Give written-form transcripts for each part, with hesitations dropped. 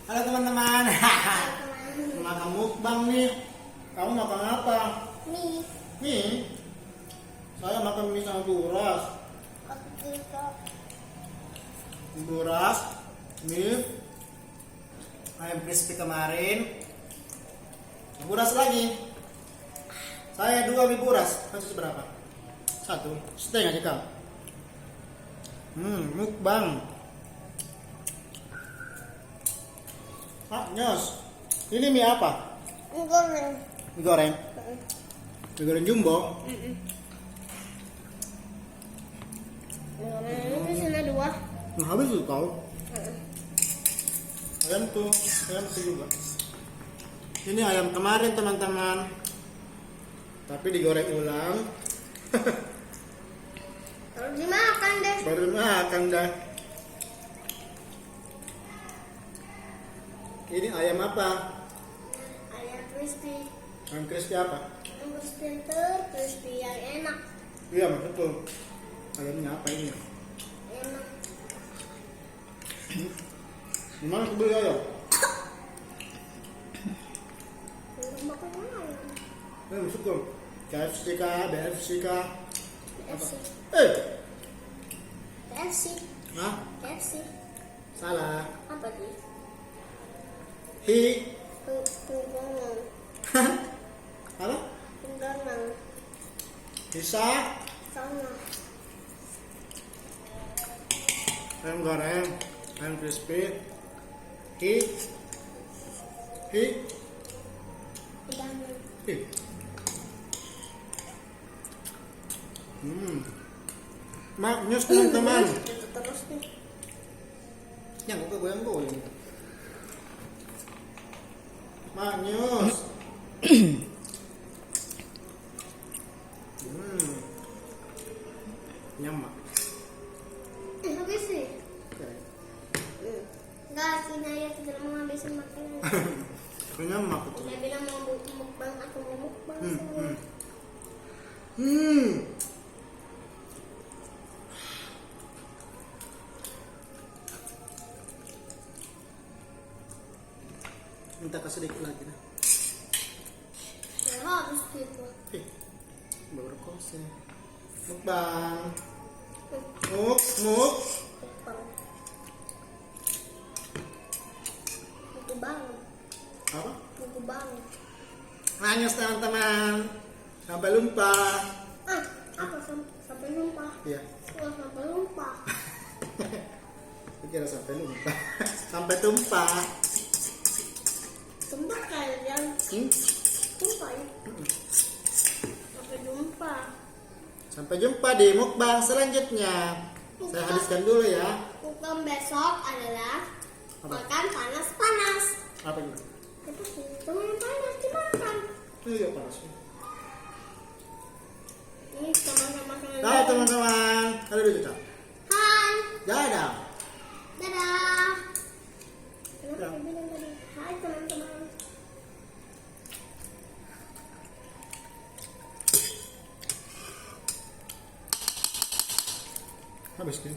Halo teman-teman. Makan mukbang nih. Kamu makan apa? Mie. Mie? Saya makan mie sama buras. Buras, mie, ayam crispy kemarin. Buras lagi. Saya 2 mie buras. Kasih berapa? 1,5 aja kau. Mukbang. Nyos. Ini mie apa? Goreng. Mie goreng. Mie goreng jumbo. Itu sana 2. Nah, habis itu kau. Ayam tuh juga. Ini ayam kemarin teman-teman. Tapi digoreng ulang. Baru dimakan deh. Baru makan dah. Ini ayam apa? Ayam crispy. Ayam crispy apa? Ayam crispy crispy yang enak. Iya betul. Ayamnya apa ini? Enak. Gimana aku beli ayam? Belum makan ayam. Masuk ke KFC kah? BFC kah? KFC. KFC. Hah? KFC. Salah. Apa sih? Tunggangan. Apa? Tunggangan. Bisa? Sana. Ayam goreng, ayam crispy, hi, Tunggangan. Maknyus teman-teman. Itu terus nih. Yang gue goyang-goyang. Maknyus. Nyamak. Habis sih. Oke. Enggak, si Naya tidak mau ngabisin makanan. Nyamak itu. Dia bilang mau mukbang, aku mau mukbang. Minta kasih sedikit lagi dah. Ya habis gitu. Baru kosong. Mukbang. Muk. Mukbang. Mukbang. Apa? Mukbang. Maknyus teman-teman. Sampai lupa. Apa sampai lupa? Iya. Sampai lupa. Kira sampai lupa. Sampai tumpah. Tumpah kalian. Tumpah ya. Sampai jumpa. Sampai jumpa di mukbang selanjutnya. Saya habiskan dulu ya. Mukbang besok adalah Apa? makan panas-panas. Apa itu? Apa sih? Teman panas dimakan. Iya panas. Ini sama-sama sama. Dadah teman-teman. Halo dulu Cak. Hai. Dadah. Dadah. Kenapa Ya. dia bilang tadi? Hai teman-teman. Habis kan?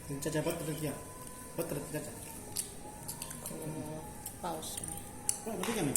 Caca cepat terus ya. Cepat terus caca. Pause. Oh, berarti kan?